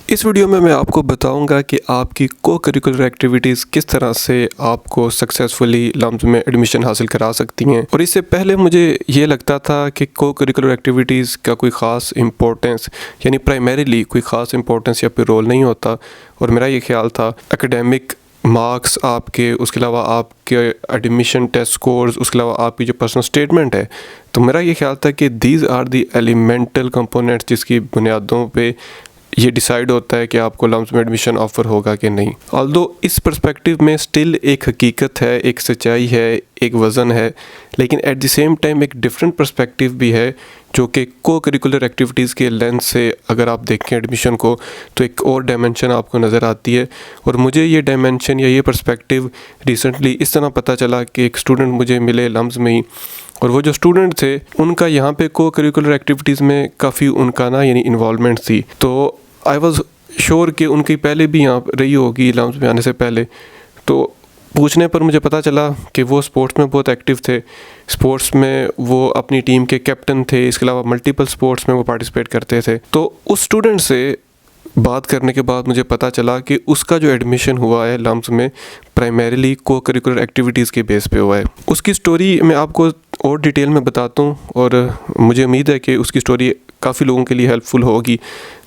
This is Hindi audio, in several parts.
इस वीडियो में मैं आपको बताऊंगा कि आपकी को करिकुलर एक्टिविटीज़ किस तरह से आपको सक्सेसफुली लम्स में एडमिशन हासिल करा सकती हैं। और इससे पहले मुझे ये लगता था कि को करिकुलर एक्टिविटीज़ का कोई ख़ास इंपॉर्टेंस यानी प्राइमरीली कोई ख़ास इंपॉर्टेंस या फिर रोल नहीं होता। और मेरा ये ख्याल था एकेडमिक मार्क्स आपके, उसके अलावा आपके एडमिशन टेस्ट स्कोर्स, उसके अलावा आपकी जो पर्सनल स्टेटमेंट है, तो मेरा ये ख्याल था कि these are the elemental components जिसकी बुनियादों पे ये डिसाइड होता है कि आपको लम्स में एडमिशन ऑफ़र होगा कि नहीं। ऑल्दो इस पर्सपेक्टिव में स्टिल एक हकीकत है, एक सच्चाई है, एक वज़न है, लेकिन एट द सेम टाइम एक डिफरेंट पर्सपेक्टिव भी है जो कि को करिकुलर एक्टिविटीज़ के लेंस से अगर आप देखें एडमिशन को तो एक और डायमेंशन आपको नज़र आती है। और मुझे ये डायमेंशन या ये पर्सपेक्टिव रिसेंटली इस तरह पता चला कि एक स्टूडेंट मुझे मिले लम्स में ही, और वो जो स्टूडेंट थे उनका यहाँ पे को करिकुलर एक्टिविटीज़ में काफ़ी उनका यानी इन्वॉल्वमेंट थी। तो आई वॉज़ श्योर कि उनकी पहले भी यहाँ रही होगी लम्स में आने से पहले। तो पूछने पर मुझे पता चला कि वो स्पोर्ट्स में बहुत एक्टिव थे, स्पोर्ट्स में वो अपनी टीम के कैप्टन थे, इसके अलावा मल्टीपल स्पोर्ट्स में वो पार्टिसिपेट करते थे। तो उस स्टूडेंट से बात करने के बाद मुझे पता चला कि उसका जो एडमिशन हुआ है लम्स में प्राइमरीली को करिकुलर एक्टिविटीज़ के बेस पे हुआ है। उसकी स्टोरी मैं आपको और डिटेल में बताता हूँ और मुझे उम्मीद है कि उसकी स्टोरी काफ़ी लोगों के लिए हेल्पफुल होगी।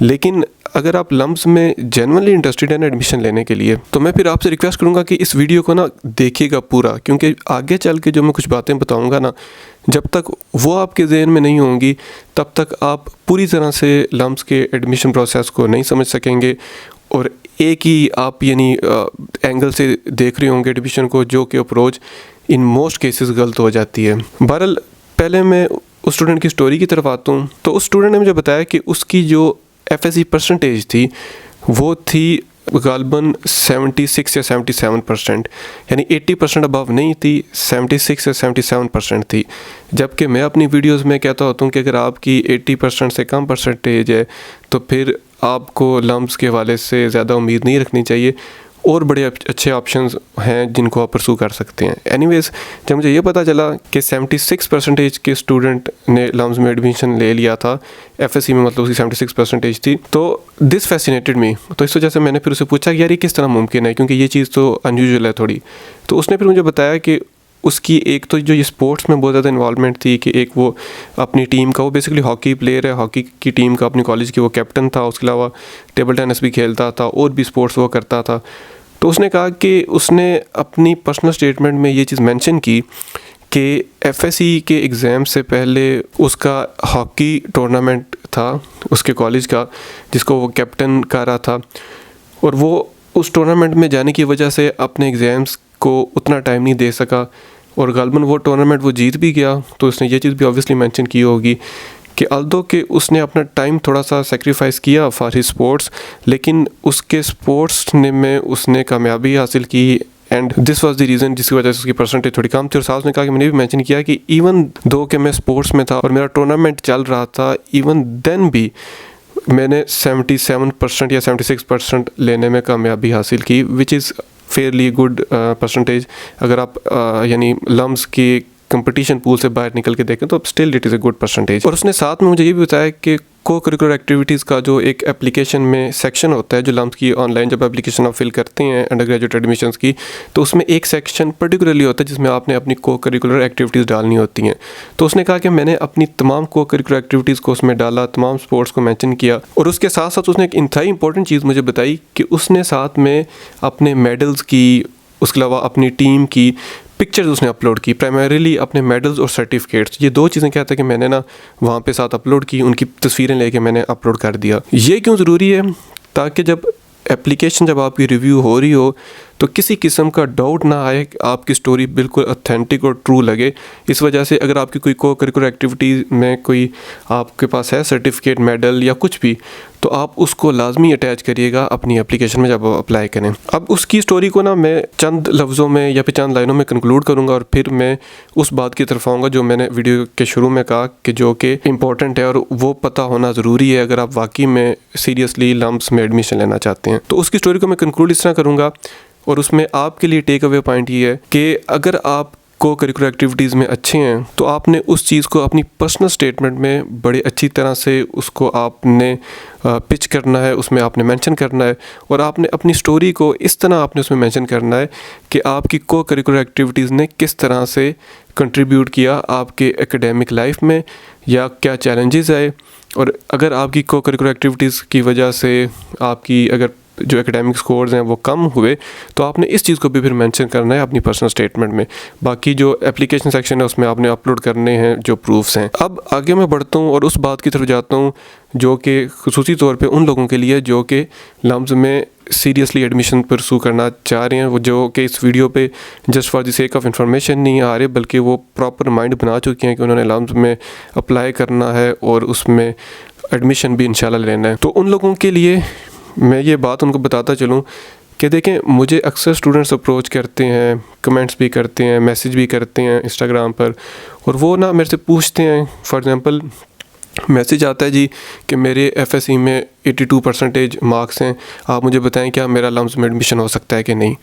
लेकिन अगर आप लम्स में जेन्युइनली इंटरेस्टेड हैं एडमिशन लेने के लिए, तो मैं फिर आपसे रिक्वेस्ट करूँगा कि इस वीडियो को देखिएगा पूरा, क्योंकि आगे चल के जो मैं कुछ बातें बताऊँगा जब तक वो आपके जहन में नहीं होंगी तब तक आप पूरी तरह से लम्स के एडमिशन प्रोसेस को नहीं समझ सकेंगे और एक ही आप यानी एंगल से देख रहे होंगे एडमिशन को, जो कि अप्रोच इन मोस्ट केसेस गलत हो जाती है। बहरहाल पहले मैं उस स्टूडेंट की स्टोरी की तरफ आता हूँ। तो उस स्टूडेंट ने मुझे बताया कि उसकी जो FSC परसेंटेज थी वो थी गालबन 76 या 77%, यानी 80% अबव नहीं थी, 76 या 77% थी। जबकि मैं अपनी वीडियोस में कहता होता हूँ कि अगर आपकी 80% से कम परसेंटेज है तो फिर आपको लम्स के हवाले से ज़्यादा उम्मीद नहीं रखनी चाहिए, और बड़े अच्छे ऑप्शंस हैं जिनको आप परसू कर सकते हैं। एनीवेज़, जब मुझे ये पता चला कि 76% के स्टूडेंट ने लम्स में एडमिशन ले लिया था, FSC में मतलब उसकी 76% थी, तो दिस फैसिनेटेड मी। तो इस वजह से मैंने फिर उसे पूछा कि यार ये किस तरह मुमकिन है, क्योंकि ये चीज़ तो अनयूजुअल है थोड़ी। तो उसने फिर मुझे बताया कि उसकी एक तो जो ये स्पोर्ट्स में बहुत ज़्यादा इन्वॉल्वमेंट थी कि एक वो अपनी टीम का, वो बेसिकली हॉकी प्लेयर है, हॉकी की टीम का अपनी कॉलेज की वो कैप्टन था, उसके अलावा टेबल टेनिस भी खेलता था और भी स्पोर्ट्स वो करता था। तो उसने कहा कि उसने अपनी पर्सनल स्टेटमेंट में ये चीज़ मेंशन की कि FSC के एग्ज़ाम से पहले उसका हॉकी टूर्नामेंट था उसके कॉलेज का जिसको वो कैप्टन कर रहा था, और वो उस टूर्नामेंट में जाने की वजह से अपने एग्ज़ाम्स को उतना टाइम नहीं दे सका और गालबन वो टूर्नामेंट वो जीत भी गया। तो उसने ये चीज़ भी ऑब्वियसली मेंशन की होगी कि अल्दो कि उसने अपना टाइम थोड़ा सा सेक्रीफाइस किया फॉर हिज स्पोर्ट्स, लेकिन उसके स्पोर्ट्स में उसने कामयाबी हासिल की and this was the reason जिसकी वजह से उसकी परसेंटेज थोड़ी कम थी। और साथ उसने कहा कि मैंने भी मेंशन किया कि इवन दो कि मैं स्पोर्ट्स में था और मेरा टूर्नामेंट चल रहा था, इवन देन भी मैंने 77% या 76% लेने में कामयाबी हासिल की, which is fairly good percentage. अगर आप यानी लम्स की कंपटीशन पूल से बाहर निकल के देखें तो still it is a good percentage. और उसने साथ में मुझे ये भी बताया कि को करिकुलर एक्टिविटीज़ का जो एक एप्लीकेशन में सेक्शन होता है, जो लम्स की ऑनलाइन जब एप्लीकेशन आप फिल करते हैं अंडर ग्रेजुएट एडमिशन्स की, तो उसमें एक सेक्शन पर्टिकुलरली होता है जिसमें आपने अपनी को करिकुलर एक्टिविटीज़ डालनी होती हैं। तो उसने कहा कि मैंने अपनी तमाम को करिकुलर एक्टिविटीज़ को उसमें डाला, तमाम स्पोर्ट्स को मेंशन किया, और उसके साथ साथ उसने एक इंतहाई इंपॉर्टेंट चीज़ मुझे बताई कि उसने साथ में अपने मेडल्स की, उसके अलावा अपनी टीम की पिक्चर्स उसने अपलोड की, प्राइमरीली अपने मेडल्स और सर्टिफिकेट्स। ये दो चीज़ें क्या था कि मैंने वहाँ पे साथ अपलोड की, उनकी तस्वीरें लेके मैंने अपलोड कर दिया। ये क्यों ज़रूरी है? ताकि जब एप्लीकेशन जब आपकी रिव्यू हो रही हो तो किसी किस्म का डाउट ना आए, आपकी स्टोरी बिल्कुल ऑथेंटिक और ट्रू लगे। इस वजह से अगर आपकी कोई को करिकुलर एक्टिविटी में कोई आपके पास है सर्टिफिकेट, मेडल या कुछ भी, तो आप उसको लाजमी अटैच करिएगा अपनी एप्लीकेशन में जब आप अप्लाई करें। अब उसकी स्टोरी को मैं चंद लफ्ज़ों में या फिर चंद लाइनों में कंक्लूड करूँगा और फिर मैं उस बात की तरफ आऊँगा जो मैंने वीडियो के शुरू में कहा कि जो कि इम्पॉर्टेंट है और वो पता होना ज़रूरी है अगर आप वाकई में सीरियसली लम्स में एडमिशन लेना चाहते हैं। तो उसकी स्टोरी को मैं कंक्लूड इस तरह करूँगा और उसमें आपके लिए टेक अवे पॉइंट ये है कि अगर आप को करिकुलर एक्टिविटीज़ में अच्छे हैं तो आपने उस चीज़ को अपनी पर्सनल स्टेटमेंट में बड़े अच्छी तरह से उसको आपने पिच करना है, उसमें आपने मेंशन करना है और आपने अपनी स्टोरी को इस तरह आपने उसमें मेंशन करना है कि आपकी को करिकुलर एक्टिविटीज़ ने किस तरह से कंट्रीब्यूट किया आपके एकेडमिक लाइफ में या क्या चैलेंजेस आए, और अगर आपकी को करिकुलर एक्टिविटीज़ की वजह से आपकी अगर जो एकेडमिक स्कोर्स हैं वो कम हुए तो आपने इस चीज़ को भी फिर मेंशन करना है अपनी पर्सनल स्टेटमेंट में। बाकी जो एप्लीकेशन सेक्शन है उसमें आपने अपलोड करने हैं जो प्रूफ्स हैं। अब आगे मैं बढ़ता हूँ और उस बात की तरफ जाता हूँ जो कि खुसूसी तौर पे उन लोगों के लिए जो कि लम्स में सीरियसली एडमिशन परसू करना चाह रहे हैं, वो जो कि इस वीडियो पे just for the sake of information नहीं आ रहे बल्कि वो प्रॉपर माइंड बना चुके हैं कि उन्होंने लम्स में अप्लाई करना है और उसमें एडमिशन भी इंशाल्लाह लेना है। तो उन लोगों के लिए मैं ये बात उनको बताता चलूँ कि देखें, मुझे अक्सर स्टूडेंट्स अप्रोच करते हैं, कमेंट्स भी करते हैं, मैसेज भी करते हैं इंस्टाग्राम पर, और वो ना मेरे से पूछते हैं, फॉर एग्ज़ाम्पल मैसेज आता है जी कि मेरे एफएससी में 82% मार्क्स हैं, आप मुझे बताएं क्या मेरा लम्स में एडमिशन हो सकता है कि नहीं।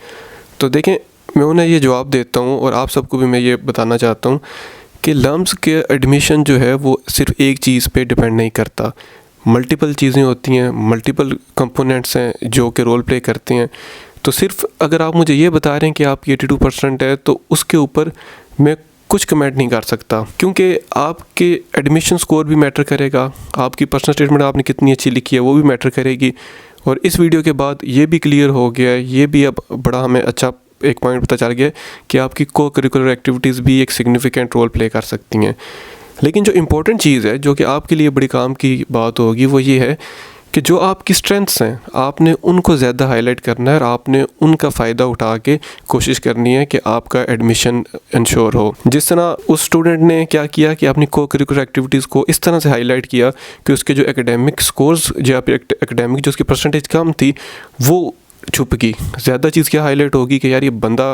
तो देखें, मैं उन्हें ये जवाब देता हूँ और आप सबको भी मैं ये बताना चाहता हूँ कि लम्स के एडमिशन जो है वो सिर्फ एक चीज़ पे डिपेंड नहीं करता, मल्टीपल चीज़ें होती हैं, मल्टीपल कंपोनेंट्स हैं जो कि रोल प्ले करते हैं। तो सिर्फ अगर आप मुझे ये बता रहे हैं कि आपकी 82% है तो उसके ऊपर मैं कुछ कमेंट नहीं कर सकता, क्योंकि आपके एडमिशन स्कोर भी मैटर करेगा, आपकी पर्सनल स्टेटमेंट आपने कितनी अच्छी लिखी है वो भी मैटर करेगी। और इस वीडियो के बाद ये भी क्लियर हो गया है, ये भी अब बड़ा हमें अच्छा एक पॉइंट पता चल गया कि आपकी को करिकुलर एक्टिविटीज़ भी एक सिग्निफिकेंट रोल प्ले कर सकती हैं। लेकिन जो इम्पोर्टेंट चीज़ है जो कि आपके लिए बड़ी काम की बात होगी वो ये है कि जो आपकी स्ट्रेंथ्स हैं आपने उनको ज़्यादा हाईलाइट करना है और आपने उनका फ़ायदा उठा के कोशिश करनी है कि आपका एडमिशन इंश्योर हो। जिस तरह उस स्टूडेंट ने क्या किया कि अपनी को करिकुलर एक्टिविटीज़ को इस तरह से हाईलाइट किया कि उसके जो एकेडमिक स्कोर्स या फिर एकेडमिक जो उसकी परसेंटेज कम थी वो छुप गई। ज़्यादा चीज़ क्या हाईलाइट होगी कि यार ये बंदा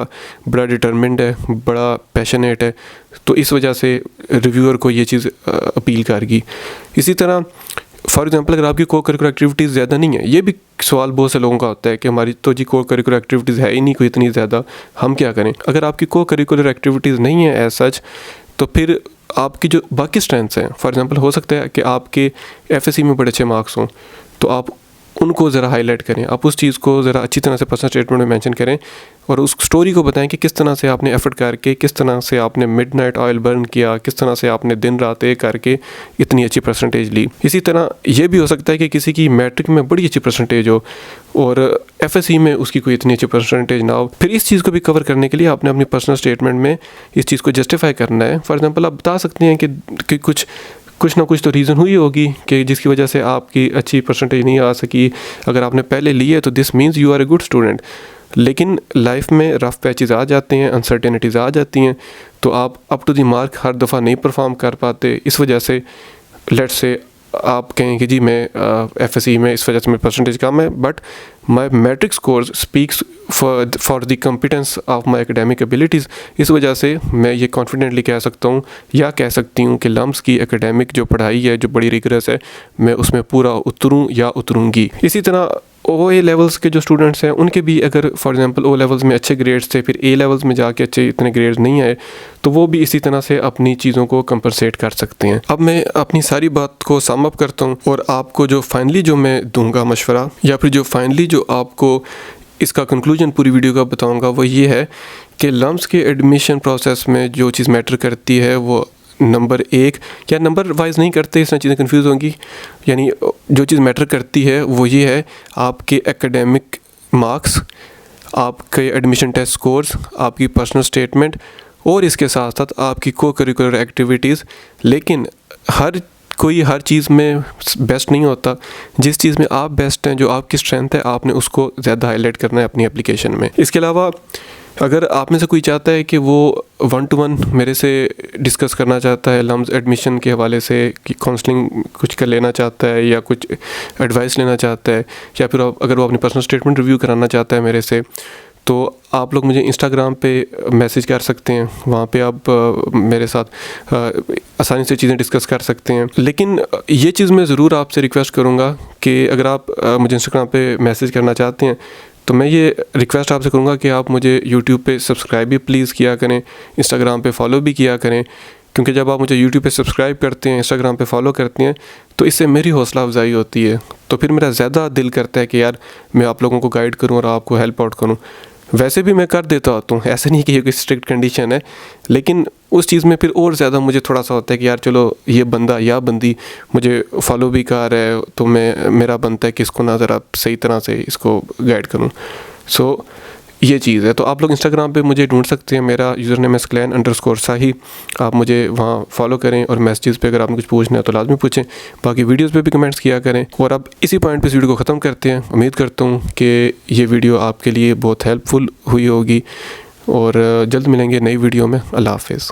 बड़ा डिटरमिन्ड है, बड़ा पैशनेट है, तो इस वजह से रिव्यूअर को ये चीज़ अपील करेगी। इसी तरह फॉर एग्ज़ाम्पल अगर आपकी को करिकुलर एक्टिविटीज़ ज़्यादा नहीं है, ये भी सवाल बहुत से लोगों का होता है कि हमारी तो जी को करिकुलर एक्टिविटीज़ है ही नहीं कोई इतनी ज़्यादा, हम क्या करें। अगर आपकी को करिकुलर एक्टिविटीज़ नहीं है एज सच तो फिर आपकी जो बाकी स्ट्रेंथ्स हैं, फॉर एग्ज़ाम्पल हो सकता है कि आपके एफएससी में बड़े अच्छे मार्क्स हों तो आप उनको ज़रा हाईलाइट करें, आप उस चीज़ को ज़रा अच्छी तरह से पर्सनल स्टेटमेंट में मेंशन करें और उस स्टोरी को बताएं कि किस तरह से आपने एफर्ट करके, किस तरह से आपने मिडनाइट ऑयल बर्न किया, किस तरह से आपने दिन रात एक करके इतनी अच्छी परसेंटेज ली। इसी तरह ये भी हो सकता है कि किसी की मैट्रिक में बड़ी अच्छी परसेंटेज हो और एफएससी में उसकी कोई इतनी अच्छी परसेंटेज ना हो। फिर इस चीज़ को भी कवर करने के लिए आपने अपनी पर्सनल स्टेटमेंट में इस चीज़ को जस्टिफाई करना है। फॉर एग्ज़ाम्पल आप बता सकते हैं कि कुछ ना कुछ तो रीज़न हुई होगी कि जिसकी वजह से आपकी अच्छी परसेंटेज नहीं आ सकी। अगर आपने पहले ली है तो this means you are a good student. लेकिन लाइफ में रफ़ पैचेस आ जाते हैं, अनसर्टेनिटीज़ आ जाती हैं, तो आप अप टू द मार्क हर दफ़ा नहीं परफॉर्म कर पाते। इस वजह से लेट्स से आप कहें कि जी मैं एफएससी में इस वजह से मेरी परसेंटेज कम है, but my matric scores speaks for the competence of my academic abilities. इस वजह से मैं ये कॉन्फिडेंटली कह सकता हूँ या कह सकती हूँ कि लम्स की एकेडमिक जो पढ़ाई है जो बड़ी रिगरस है, मैं उसमें पूरा उतरूँ या उतरूँगी। इसी तरह ओ लेवल्स के जो स्टूडेंट्स हैं उनके भी अगर फॉर एग्ज़ाम्पल ओ लेवल्स में अच्छे ग्रेड्स थे, फिर ए लेवल्स में जाके अच्छे इतने ग्रेड्स नहीं आए, तो वो भी इसी तरह से अपनी चीज़ों को कंपनसेट कर सकते हैं। अब मैं अपनी सारी बात को सम अप करता हूँ और आपको जो फाइनली जो मैं दूंगा मशवरा या फिर जो फाइनली जो आपको इसका कंक्लूजन पूरी वीडियो का बताऊँगा वो ये है कि लम्स के एडमिशन प्रोसेस में जो चीज़ मैटर करती है वो नंबर 1 या नंबर वाइज नहीं करते, इस तरह चीज़ें कंफ्यूज होंगी। यानी जो चीज़ मैटर करती है वो ये है आपके एकेडमिक मार्क्स, आपके एडमिशन टेस्ट स्कोर्स, आपकी पर्सनल स्टेटमेंट और इसके साथ साथ आपकी को करिकुलर एक्टिविटीज़। लेकिन हर कोई हर चीज़ में बेस्ट नहीं होता। जिस चीज़ में आप बेस्ट हैं, जो आपकी स्ट्रेंथ है, आपने उसको ज़्यादा हाईलाइट करना है अपनी एप्लीकेशन में। इसके अलावा अगर आप में से कोई चाहता है कि वो 1-to-1 मेरे से डिस्कस करना चाहता है लम्स एडमिशन के हवाले से, कि काउंसलिंग कुछ कर लेना चाहता है या कुछ एडवाइस लेना चाहता है, या फिर अगर वो अपनी पर्सनल स्टेटमेंट रिव्यू कराना चाहता है मेरे से, तो आप लोग मुझे इंस्टाग्राम पे मैसेज कर सकते हैं। वहाँ पे आप मेरे साथ आसानी से चीज़ें डिस्कस कर सकते हैं। लेकिन ये चीज़ मैं ज़रूर आपसे रिक्वेस्ट करूँगा कि अगर आप मुझे इंस्टाग्राम पे मैसेज करना चाहते हैं तो मैं ये रिक्वेस्ट आपसे करूँगा कि आप मुझे यूट्यूब पे सब्सक्राइब भी प्लीज़ किया करें, इंस्टाग्राम पे फॉलो भी किया करें, क्योंकि जब आप मुझे यूट्यूब पे सब्सक्राइब करते हैं, इंस्टाग्राम पे फॉलो करते हैं, तो इससे मेरी हौसला अफजाई होती है। तो फिर मेरा ज़्यादा दिल करता है कि यार मैं आप लोगों को गाइड करूँ और आपको हेल्प आउट करूँ। वैसे भी मैं कर देता होता हूँ, ऐसे नहीं कि ये कोई स्ट्रिक्ट कंडीशन है, लेकिन उस चीज़ में फिर और ज़्यादा मुझे थोड़ा सा होता है कि यार चलो ये बंदा या बंदी मुझे फॉलो भी कर रहा है, तो मेरा बनता है कि इसको ना ज़रा सही तरह से इसको गाइड करूँ। सो ये चीज़ है। तो आप लोग इंस्टाग्राम पे मुझे ढूंढ सकते हैं, मेरा यूज़र नेम है sklan_sahi। आप मुझे वहाँ फॉलो करें और मैसेजेस पे अगर आपने कुछ पूछना है तो लाजमी पूछें। बाकी वीडियोस पे भी कमेंट्स किया करें। और अब इसी पॉइंट पे इस वीडियो को ख़त्म करते हैं। उम्मीद करता हूँ कि ये वीडियो आपके लिए बहुत हेल्पफुल हुई होगी और जल्द मिलेंगे नई वीडियो में। अल्लाह हाफ़िज़।